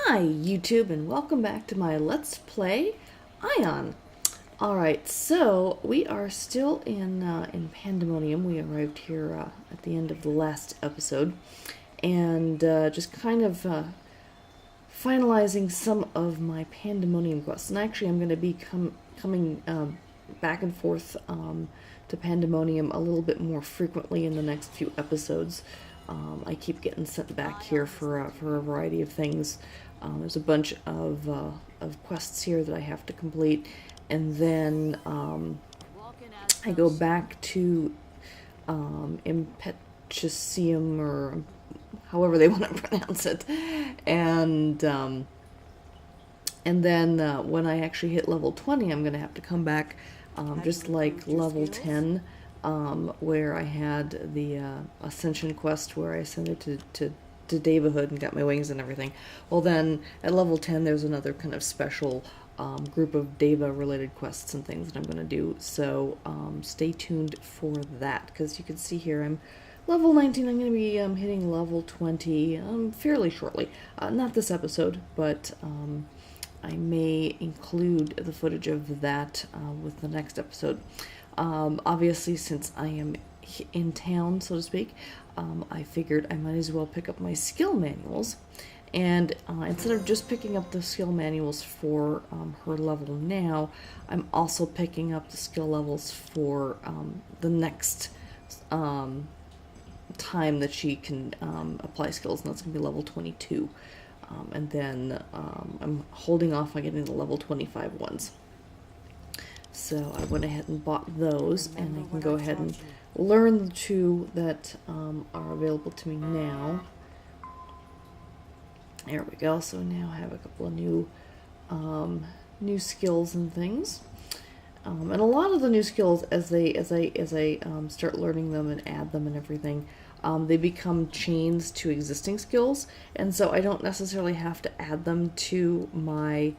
Hi YouTube and welcome back to my Let's Play Aion. Alright, so we are still in Pandemonium. We arrived here at the end of the last episode and just kind of finalizing some of my Pandemonium quests. And actually I'm going to be coming back and forth to Pandemonium a little bit more frequently in the next few episodes. I keep getting sent back here for a variety of things. There's a bunch of quests here that I have to complete, and then I go back to Impetusium, or however they want to pronounce it, and then when I actually hit level 20, I'm going to have to come back, just like level 10. Where I had the Ascension quest where I ascended to Devahood and got my wings and everything. Well then, at level 10 there's another kind of special group of Deva-related quests and things that I'm going to do, so stay tuned for that, because you can see here I'm level 19, I'm going to be hitting level 20 fairly shortly. Not this episode, but I may include the footage of that with the next episode. Obviously, since I am in town, so to speak, I figured I might as well pick up my skill manuals. And instead of just picking up the skill manuals for her level now, I'm also picking up the skill levels for the next time that she can apply skills, and that's going to be level 22. And then I'm holding off on getting the level 25 ones. So I went ahead and bought those, and I can go ahead and learn the two that are available to me now. There we go. So now I have a couple of new skills and things, and a lot of the new skills, as I start learning them and add them and everything, they become chains to existing skills, and so I don't necessarily have to add them to my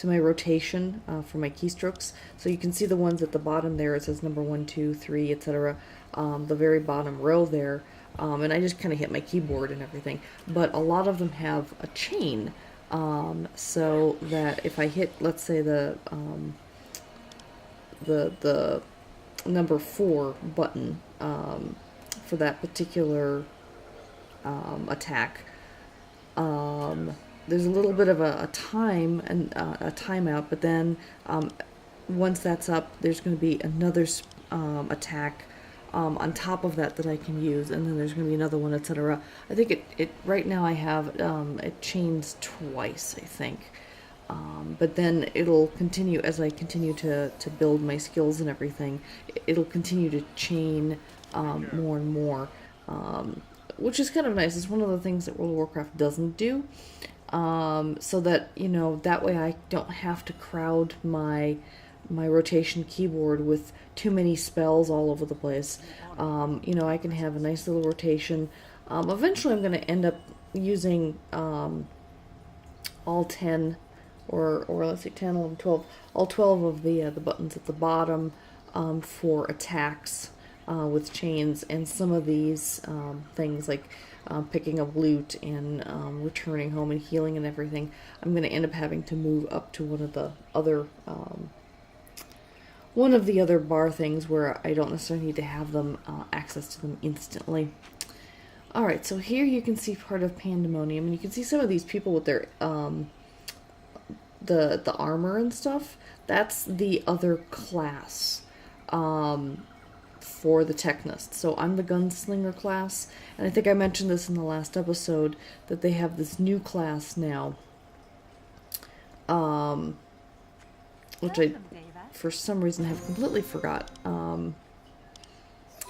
rotation for my keystrokes. So you can see the ones at the bottom there, it says number 1, 2, 3, etc. The very bottom row there, and I just kind of hit my keyboard and everything. But a lot of them have a chain, so that if I hit, let's say, the number 4 button for that particular attack, there's a little bit of a time and a timeout, but then once that's up, there's going to be another attack on top of that I can use, and then there's going to be another one, etc. I think it right now I have it chains twice, I think, but then it'll continue as I continue to build my skills and everything. It'll continue to chain more and more, which is kind of nice. It's one of the things that World of Warcraft doesn't do. So that, you know, that way I don't have to crowd my rotation keyboard with too many spells all over the place. You know, I can have a nice little rotation. Eventually I'm going to end up using all 10, or let's say 10, 11, 12, all 12 of the buttons at the bottom for attacks with chains, and some of these things like picking up loot and returning home and healing and everything, I'm going to end up having to move up to one of the other bar things where I don't necessarily need to have them access to them instantly. Alright, so here you can see part of Pandemonium, and you can see some of these people with their the armor and stuff. That's the other class for the Technist. So I'm the Gunslinger class, and I think I mentioned this in the last episode, that they have this new class now, which I, for some reason, have completely forgot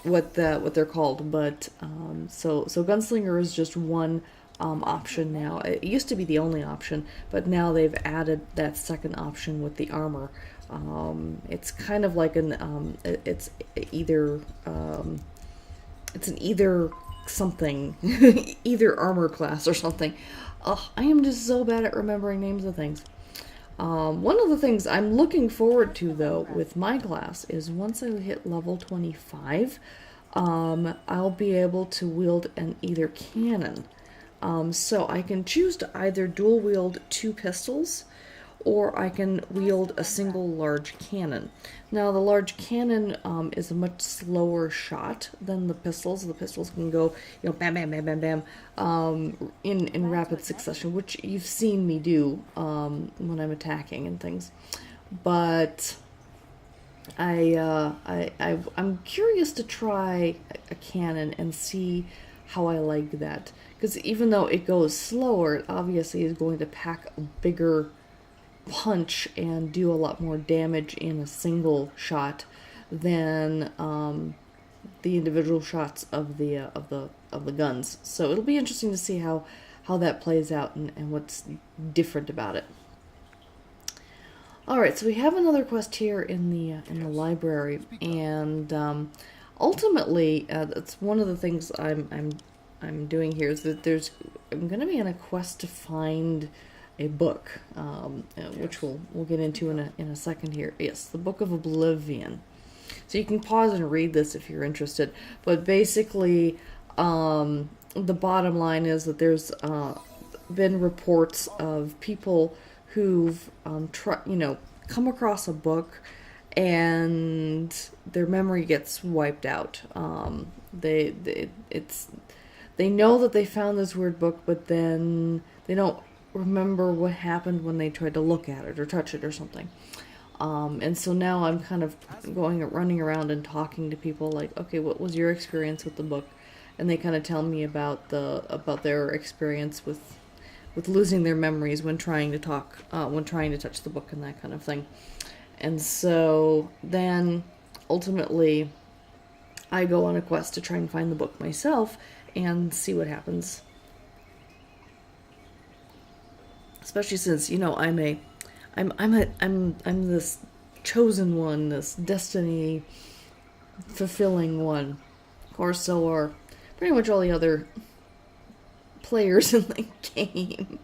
what they're called. But so Gunslinger is just one option now. It used to be the only option, but now they've added that second option with the armor. It's kind of like an it's either it's an either something either armor class or something. Oh, I am just so bad at remembering names of things. One of the things I'm looking forward to, though, with my class is once I hit level 25, I'll be able to wield an either cannon So I can choose to either dual wield 2 pistols, or I can wield a single large cannon. Now the large cannon is a much slower shot than the pistols. The pistols can go, you know, bam, bam, bam, bam, bam, in rapid succession, which you've seen me do when I'm attacking and things. But I'm curious to try a cannon and see how I like that. Because even though it goes slower, it obviously is going to pack a bigger punch and do a lot more damage in a single shot than the individual shots of the guns. So it'll be interesting to see how that plays out and what's different about it. All right, so we have another quest here in the library, and ultimately, that's one of the things I'm doing here is that I'm going to be on a quest to find a book, which we'll get into in a second here. Yes, the Book of Oblivion. So you can pause and read this if you're interested. But basically, the bottom line is that there's been reports of people who've come across a book and their memory gets wiped out. They know that they found this weird book, but then they don't remember what happened when they tried to look at it or touch it or something. And so now I'm kind of running around and talking to people like, okay, what was your experience with the book? And they kind of tell me about their experience with losing their memories when trying to touch the book and that kind of thing. And so then ultimately I go on a quest to try and find the book myself and see what happens. Especially since, you know, I'm this chosen one, this destiny fulfilling one. Of course, so are pretty much all the other players in the game.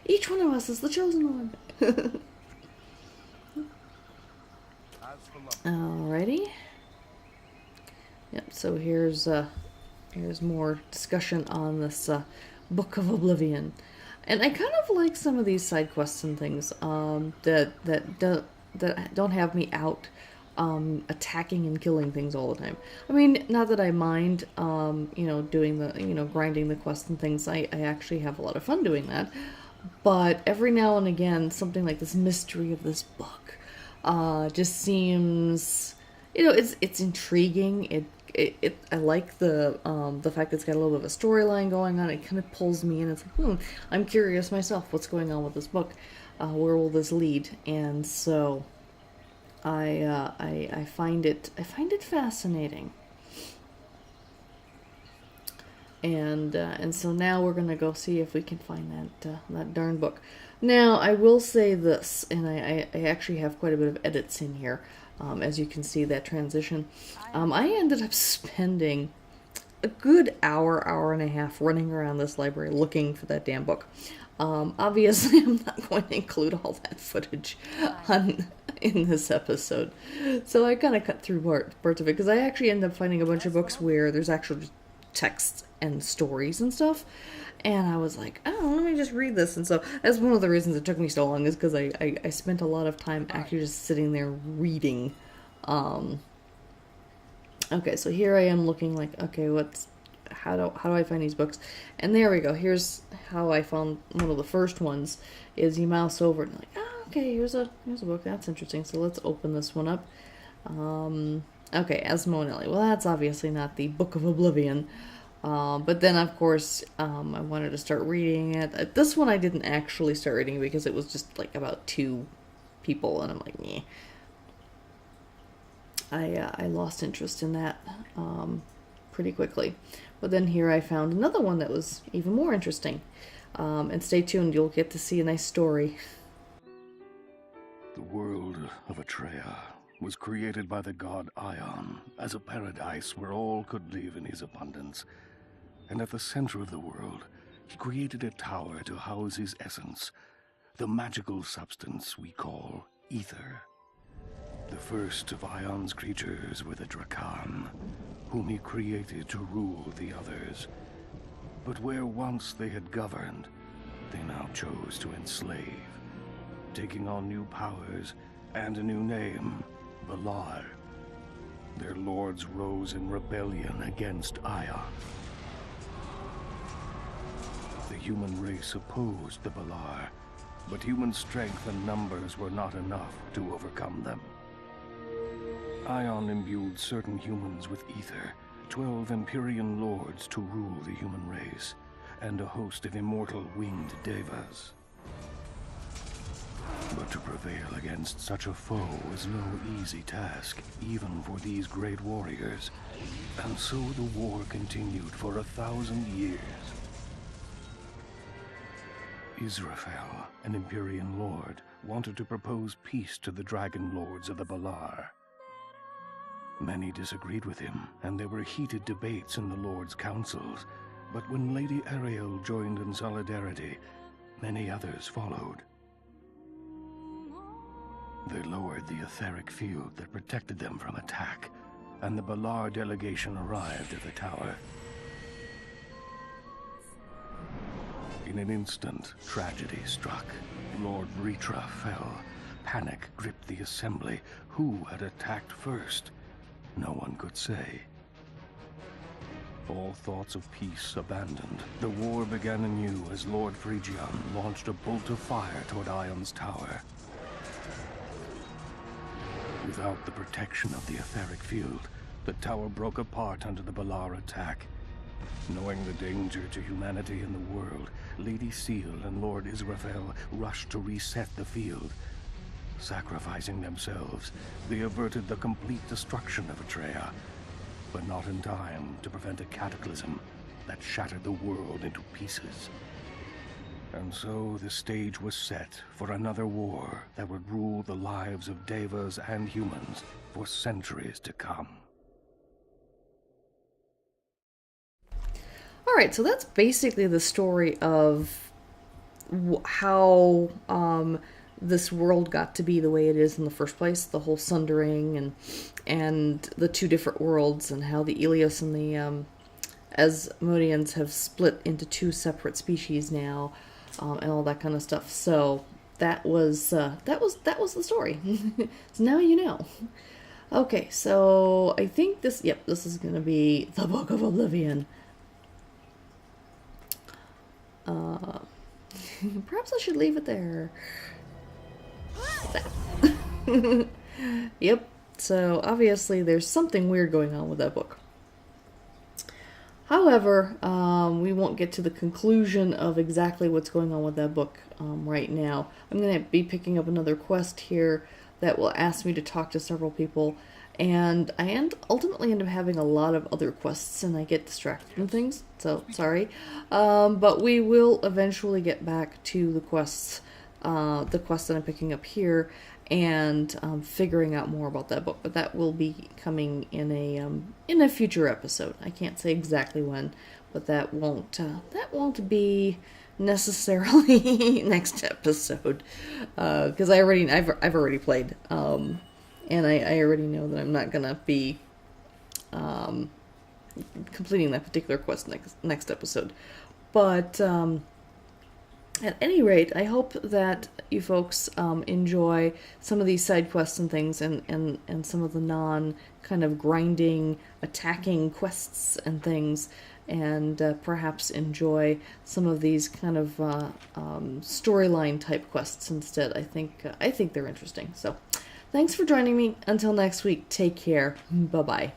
Each one of us is the chosen one. Alrighty. Yep, so here's more discussion on this Book of Oblivion. And I kind of like some of these side quests and things that don't have me out attacking and killing things all the time. I mean, not that I mind, doing the, grinding the quests and things. I actually have a lot of fun doing that. But every now and again, something like this mystery of this book just seems, it's intriguing. I like the fact that it's got a little bit of a storyline going on. It kind of pulls me in. It's like, I'm curious myself. What's going on with this book? Where will this lead? And so I find it fascinating. And so now we're gonna go see if we can find that darn book. Now I will say this, and I actually have quite a bit of edits in here. As you can see, that transition. I ended up spending a good hour and a half running around this library looking for that damn book. Obviously, I'm not going to include all that footage in this episode. So I kind of cut through parts of it, because I actually ended up finding a bunch of books where there's actual text and stories and stuff. And I was like, oh, let me just read this. And so that's one of the reasons it took me so long, is because I spent a lot of time actually just sitting there reading. Okay, so here I am looking like, okay, how do I find these books? And there we go. Here's how I found one of the first ones. Is you mouse over and like, oh, okay, here's a book. That's interesting. So let's open this one up. Okay, Asmodian. Well, that's obviously not the Book of Oblivion. But then, of course, I wanted to start reading it. This one I didn't actually start reading because it was just like about 2 people, and I'm like, meh. I lost interest in that pretty quickly. But then here I found another one that was even more interesting. And stay tuned, you'll get to see a nice story. The world of Atreia was created by the god Aion as a paradise where all could live in his abundance. And at the center of the world, he created a tower to house his essence, the magical substance we call ether. The first of Aion's creatures were the Drakan, whom he created to rule the others. But where once they had governed, they now chose to enslave, taking on new powers and a new name, Valar. Their lords rose in rebellion against Aion. The human race opposed the Valar, but human strength and numbers were not enough to overcome them. Aion imbued certain humans with ether, 12 Empyrean lords to rule the human race, and a host of immortal winged devas. But to prevail against such a foe was no easy task, even for these great warriors, and so the war continued for 1,000 years. Israfel, an Empyrean lord, wanted to propose peace to the dragon lords of the Valar. Many disagreed with him, and there were heated debates in the lords' councils, but when Lady Ariel joined in solidarity, many others followed. They lowered the etheric field that protected them from attack, and the Valar delegation arrived at the tower. In an instant, tragedy struck. Lord Ritra fell. Panic gripped the assembly. Who had attacked first? No one could say. All thoughts of peace abandoned, the war began anew as Lord Phrygian launched a bolt of fire toward Aion's tower. Without the protection of the etheric field, the tower broke apart under the Valar attack. Knowing the danger to humanity and the world, Lady Seal and Lord Israfel rushed to reset the field. Sacrificing themselves, they averted the complete destruction of Atreia, but not in time to prevent a cataclysm that shattered the world into pieces. And so the stage was set for another war that would rule the lives of devas and humans for centuries to come. Alright, so that's basically the story of how this world got to be the way it is in the first place. The whole sundering and the two different worlds, and how the Elios and the Asmodians have split into two separate species now, and all that kind of stuff. So that was the story. So now you know. Okay, so I think this is going to be the Book of Oblivion. Perhaps I should leave it there. Yep, so obviously there's something weird going on with that book. However, we won't get to the conclusion of exactly what's going on with that book right now. I'm going to be picking up another quest here that will ask me to talk to several people, and I ultimately end up having a lot of other quests, and I get distracted and things, so sorry. But we will eventually get back to the quest that I'm picking up here, and figuring out more about that book. But that will be coming in a future episode. I can't say exactly when, but that won't be necessarily next episode, because I've already played, and I already know that I'm not gonna be completing that particular quest next episode. But at any rate, I hope that you folks enjoy some of these side quests and things, and some of the non kind of grinding, attacking quests and things, and perhaps enjoy some of these kind of storyline type quests instead. I think they're interesting. So thanks for joining me. Until next week, take care. Bye-bye.